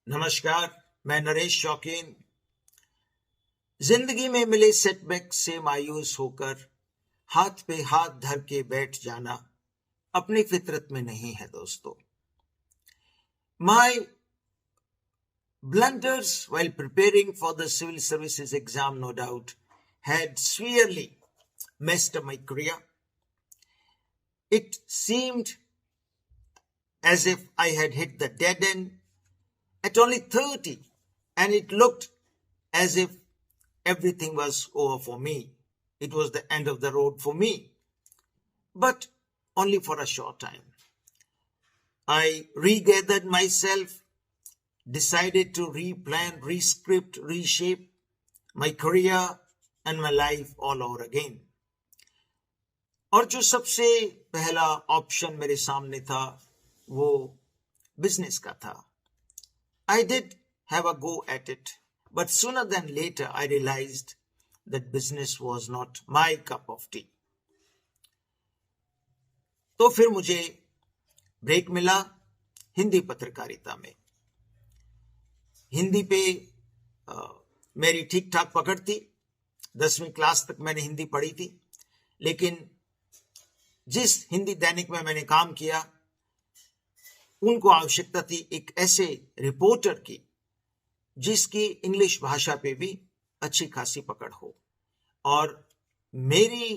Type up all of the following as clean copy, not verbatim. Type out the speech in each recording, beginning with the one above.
नमस्कार, मैं नरेश शौकीन। जिंदगी में मिले सेटबैक से मायूस होकर हाथ पे हाथ धर के बैठ जाना अपनी फितरत में नहीं है दोस्तों। My blunders while preparing for the civil services exam, no doubt, had severely messed up my career. It seemed as if I had hit the dead end at only 30, and it looked as if everything was over for me. It was the end of the road for me, but only for a short time. I regathered myself, decided to replan, rescript, reshape my career and my life all over again. और जो सबसे पहला option मेरे सामने था वो business का था. I did have a go at it, but sooner than later I realized that business was not my cup of tea. तो फिर मुझे ब्रेक मिला हिंदी पत्रकारिता में. हिंदी पे मेरी ठीक ठाक पकड़ थी. 10वीं क्लास तक मैंने हिंदी पढ़ी थी, लेकिन जिस हिंदी दैनिक में मैंने काम किया उनको आवश्यकता थी एक ऐसे रिपोर्टर की जिसकी इंग्लिश भाषा पे भी अच्छी खासी पकड़ हो. और मेरी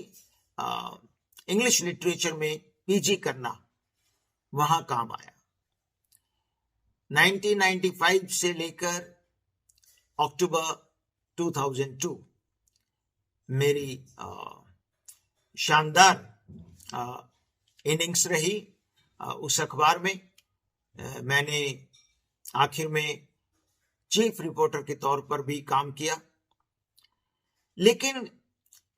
इंग्लिश लिटरेचर में पीजी करना वहां काम आया. 1995 से लेकर अक्टूबर 2002 मेरी शानदार इनिंग्स रही उस अखबार में. मैंने आखिर में चीफ रिपोर्टर के तौर पर भी काम किया. लेकिन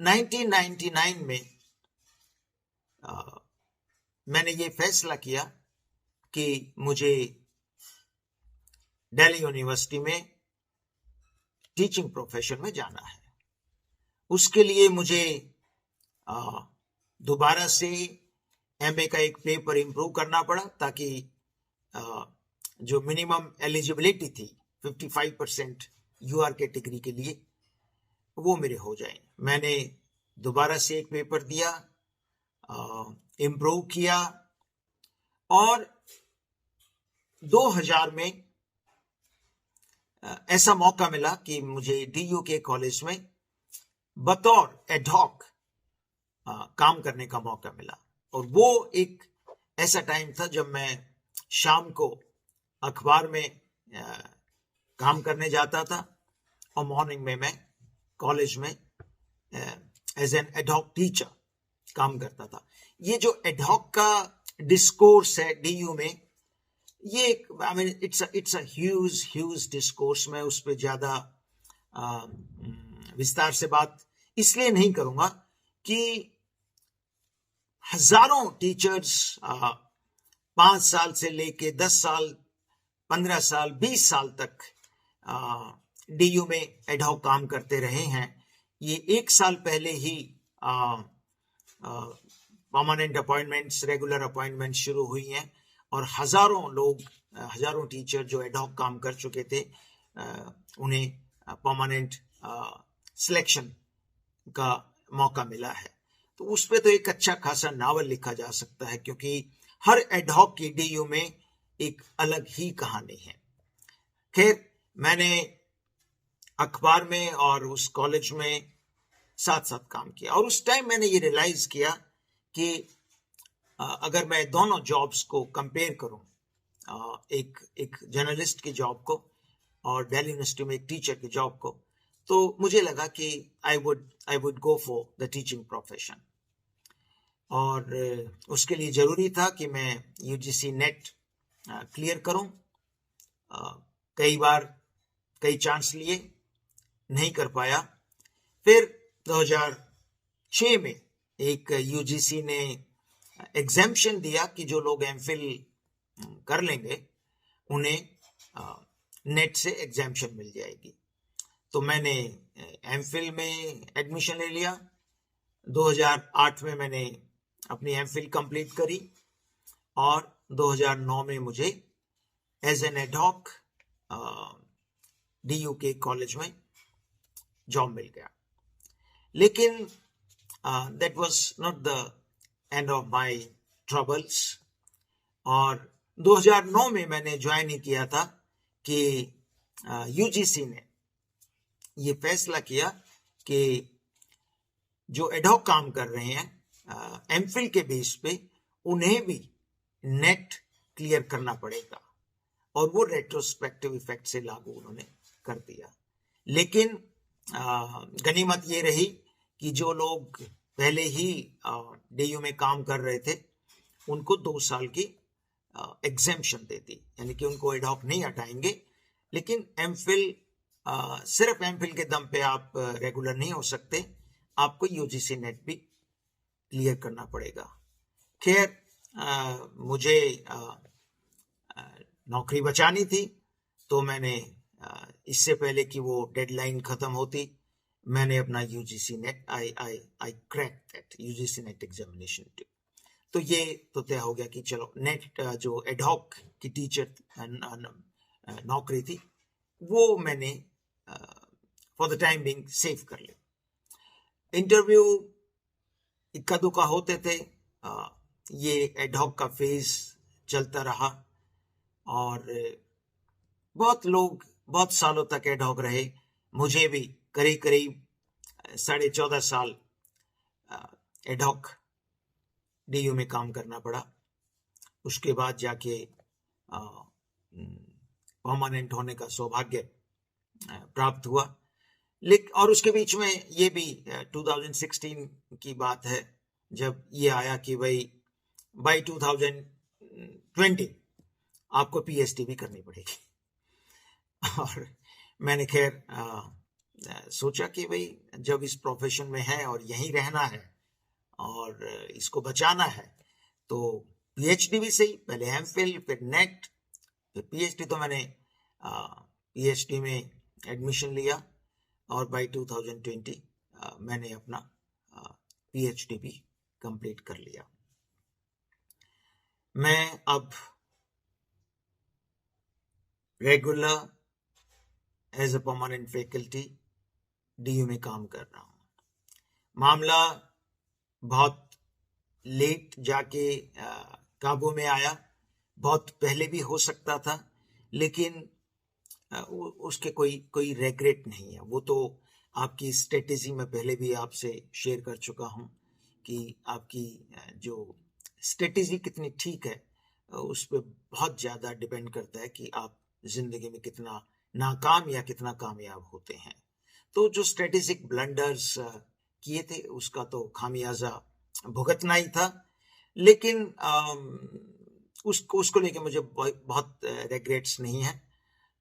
1999 में मैंने ये फैसला किया कि मुझे दिल्ली यूनिवर्सिटी में टीचिंग प्रोफेशन में जाना है. उसके लिए मुझे दोबारा से एमए का एक पेपर इंप्रूव करना पड़ा ताकि जो मिनिमम एलिजिबिलिटी थी 55% यूआर कैटेगरी के लिए वो मेरे हो जाए. मैंने दोबारा से एक पेपर दिया, इंप्रूव किया और 2000 में ऐसा मौका मिला कि मुझे डीयू के कॉलेज में बतौर एडहॉक काम करने का मौका मिला. और वो एक ऐसा टाइम था जब मैं शाम को अखबार में काम करने जाता था और मॉर्निंग में मैं कॉलेज में एज एन एडहॉक टीचर काम करता था. ये जो एडहॉक का डिस्कोर्स है डीयू में, ये इट्स अ ह्यूज डिस्कोर्स. मैं उस पर ज्यादा विस्तार से बात इसलिए नहीं करूंगा कि हजारों टीचर्स 5 साल से लेके 10 साल, 15 साल, 20 साल तक डीयू में एडहॉक काम करते रहे हैं. ये 1 साल पहले ही परमानेंट अपॉइंटमेंट्स, रेगुलर अपॉइंटमेंट शुरू हुई हैं और हजारों लोग, हजारों टीचर जो एडहॉक काम कर चुके थे उन्हें परमानेंट सिलेक्शन का मौका मिला है. तो उस पे तो एक अच्छा खासा नावल लिखा जा सकता है, क्योंकि हर एडहॉक की डीयू में एक अलग ही कहानी है. खैर, मैंने अखबार में और उस कॉलेज में साथ साथ काम किया और उस टाइम मैंने ये रियलाइज किया कि अगर मैं दोनों जॉब्स को कंपेयर करूं, एक जर्नलिस्ट की जॉब को और दिल्ली यूनिवर्सिटी में एक टीचर की जॉब को, तो मुझे लगा कि I would go for the teaching profession. और उसके लिए जरूरी था कि मैं यूजीसी नेट क्लियर करूं. कई बार कई चांस लिए, नहीं कर पाया. फिर 2006 में एक यूजीसी ने एग्जेम्पशन दिया कि जो लोग एमफिल कर लेंगे उन्हें नेट से एग्जेम्पशन मिल जाएगी. तो मैंने एमफिल में एडमिशन ले लिया. 2008 में मैंने अपनी एमफिल कंप्लीट करी और 2009 में मुझे एज एन एडहॉक DU के कॉलेज में जॉब मिल गया। लेकिन that was not the end of my troubles. और 2009 में मैंने ज्वाइन ही किया था कि UGC ने ये फैसला किया कि जो एडहॉक काम कर रहे हैं एमफिल के बेस पे, उन्हें भी नेट क्लियर करना पड़ेगा, और वो रेट्रोस्पेक्टिव इफेक्ट से लागू उन्होंने कर दिया। लेकिन गनीमत ये रही कि जो लोग पहले ही DU में काम कर रहे थे उनको 2 साल की एग्जेम्पशन दे दी, यानी कि उनको एडहॉक नहीं हटाएंगे, लेकिन एमफिल सिर्फ एमफिल के दम पे आप रेगुलर नहीं हो सकते, आपको UGC नेट भी क्लियर करना पड़ेगा। खैर मुझे नौकरी बचानी थी, तो मैंने इससे पहले कि वो डेडलाइन खत्म होती, मैंने अपना UGC NET I crack that UGC NET examination too. तो ये तो तय हो गया कि चलो नेट जो एडहॉक की टीचर नौकरी थी वो मैंने for the time being save कर ली। इंटरव्यू इक्का दुक्का होते थे, ये एडहॉक का फेज चलता रहा, और बहुत लोग बहुत सालों तक एडहॉक रहे। मुझे भी करीब करीब 14.5 साल एडहॉक DU में काम करना पड़ा। उसके बाद जाके परमानेंट होने का सौभाग्य प्राप्त हुआ। और उसके बीच में ये भी 2016 की बात है, जब ये आया कि भाई बाय 2020 आपको PhD भी करनी पड़ेगी। और मैंने खैर सोचा कि भाई जब इस प्रोफेशन में है और यहीं रहना है और इसको बचाना है, तो PhD भी सही, पहले एमफिल फिर नेट फिर PhD। तो मैंने PhD में एडमिशन लिया और बाय 2020 मैंने अपना PhD भी कंप्लीट कर लिया। मैं अब regular as a permanent faculty DU में काम कर रहा हूँ। मामला बहुत लेट जाके काबू में आया, बहुत पहले भी हो सकता था, लेकिन उसके कोई रेग्रेट नहीं है। वो तो आपकी स्ट्रेटेजी में पहले भी आपसे शेयर कर चुका हूं कि आपकी जो स्ट्रेटेजी कितनी ठीक है, उस पर बहुत ज़्यादा डिपेंड करता है कि आप जिंदगी में कितना नाकाम या कितना कामयाब होते हैं। तो जो स्ट्रेटेजिक ब्लंडर्स किए थे उसका तो खामियाजा भुगतना ही था, लेकिन उसको लेके मुझे बहुत रेग्रेट्स नहीं है,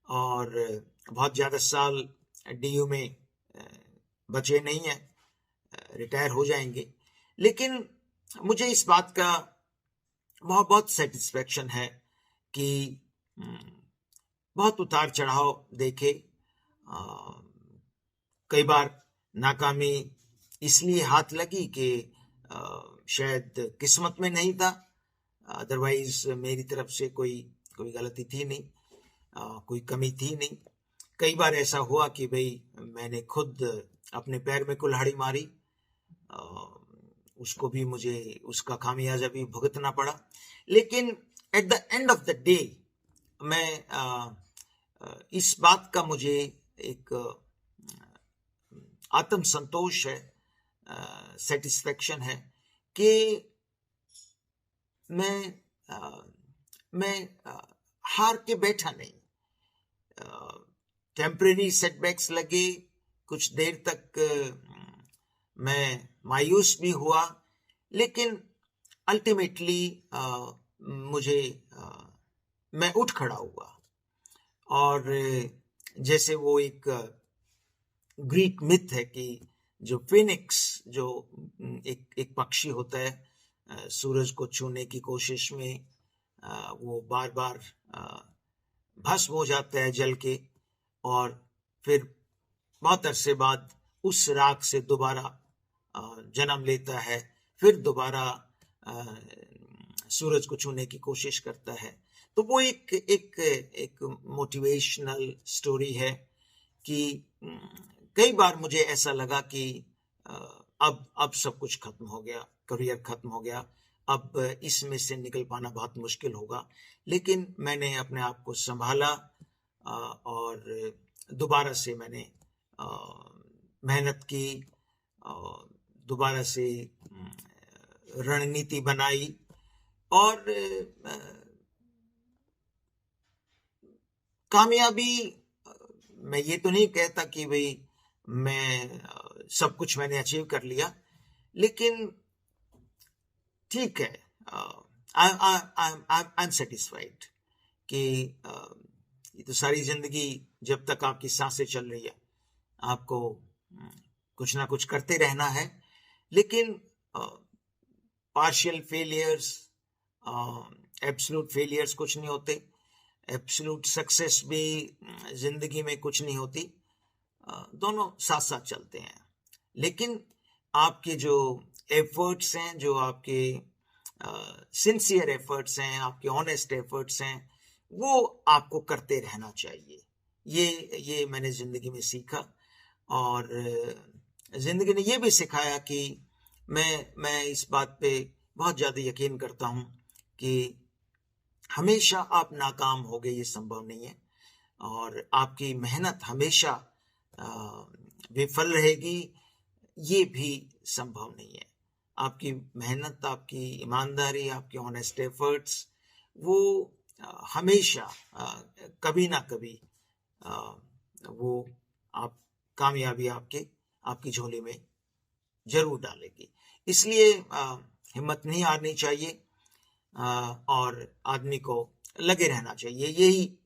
और बहुत ज़्यादा साल DU में बचे नहीं हैं, रिटायर हो जाएंगे। लेकिन मुझे इस बात का बहुत सेटिस्फेक्शन है कि बहुत उतार चढ़ाव देखे। कई बार नाकामी इसलिए हाथ लगी कि शायद किस्मत में नहीं था, अदरवाइज मेरी तरफ से कोई गलती थी नहीं, कोई कमी थी नहीं। कई बार ऐसा हुआ कि भाई मैंने खुद अपने पैर में कुल्हाड़ी मारी, उसको भी मुझे उसका खामियाजा भी भुगतना पड़ा। लेकिन at the end of the day मैं इस बात का मुझे एक आत्म संतोष है, सेटिस्फेक्शन है कि मैं हार के बैठा नहीं। टेम्परेरी सेटबैक्स लगे, कुछ देर तक मैं मायूस भी हुआ, लेकिन अल्टीमेटली मैं उठ खड़ा हुआ। और जैसे वो एक ग्रीक मिथ है कि जो फिनिक्स, जो एक पक्षी होता है, सूरज को छूने की कोशिश में वो बार बार भस्म हो जाता है जल के, और फिर बहुत अरसे बाद उस राख से दोबारा जन्म लेता है, फिर दोबारा सूरज को छूने की कोशिश करता है। तो वो एक मोटिवेशनल स्टोरी है कि कई बार मुझे ऐसा लगा कि अब सब कुछ खत्म हो गया, करियर खत्म हो गया, अब इसमें से निकल पाना बहुत मुश्किल होगा। लेकिन मैंने अपने आप को संभाला और दोबारा से मैंने मेहनत की, दोबारा से रणनीति बनाई और कामयाबी, मैं ये तो नहीं कहता कि भाई मैं सब कुछ मैंने अचीव कर लिया, लेकिन ठीक है, आई एम सेटिस्फाइड कि ये तो सारी जिंदगी जब तक आपकी सांसें चल रही है आपको कुछ ना कुछ करते रहना है। लेकिन पार्शियल फेलियर्स, एब्सोल्यूट फेलियर्स कुछ नहीं होते, एब्सोल्यूट सक्सेस भी जिंदगी में कुछ नहीं होती, दोनों साथ साथ चलते हैं। लेकिन आपके जो एफर्ट्स हैं, जो आपके सिंसियर एफर्ट्स हैं, आपके ऑनेस्ट एफर्ट्स हैं, वो आपको करते रहना चाहिए। ये मैंने जिंदगी में सीखा और जिंदगी ने ये भी सिखाया कि मैं इस बात पे बहुत ज़्यादा यकीन करता हूँ कि हमेशा आप नाकाम होगे ये संभव नहीं है, और आपकी मेहनत हमेशा विफल रहेगी ये भी संभव नहीं है। आपकी मेहनत, आपकी ईमानदारी, आपके ऑनेस्ट एफर्ट्स, वो हमेशा कभी ना कभी वो आप कामयाबी आपकी झोली में जरूर डालेगी। इसलिए हिम्मत नहीं हारनी चाहिए और आदमी को लगे रहना चाहिए। यही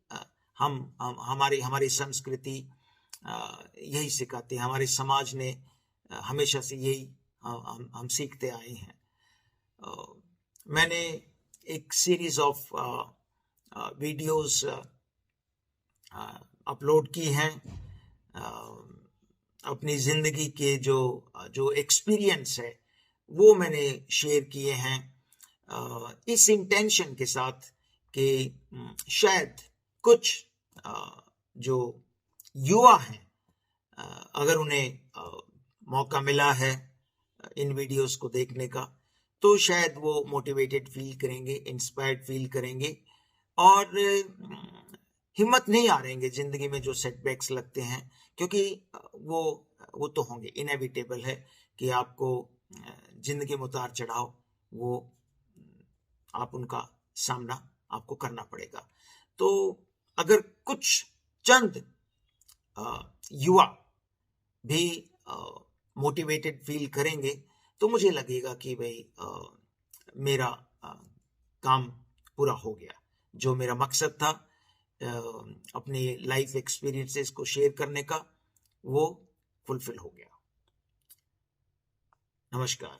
हमारी संस्कृति यही सिखाती है, हमारे समाज ने हमेशा से यही हम सीखते आए हैं। मैंने एक सीरीज ऑफ वीडियोस अपलोड की हैं, अपनी जिंदगी के जो एक्सपीरियंस है वो मैंने शेयर किए हैं, इस इंटेंशन के साथ कि शायद कुछ जो युवा हैं, अगर उन्हें मौका मिला है इन वीडियोस को देखने का, तो शायद वो मोटिवेटेड फील करेंगे, इंस्पायर्ड फील करेंगे और हिम्मत नहीं हारेंगे जिंदगी में जो सेटबैक्स लगते हैं, क्योंकि वो तो होंगे, इनएविटेबल है कि आपको जिंदगी में उतार चढ़ाव वो आप उनका सामना आपको करना पड़ेगा। तो अगर कुछ चंद युवा भी मोटिवेटेड फील करेंगे तो मुझे लगेगा कि भाई मेरा काम पूरा हो गया। जो मेरा मकसद था अपनी लाइफ एक्सपीरियंसेस को शेयर करने का, वो फुलफिल हो गया। नमस्कार।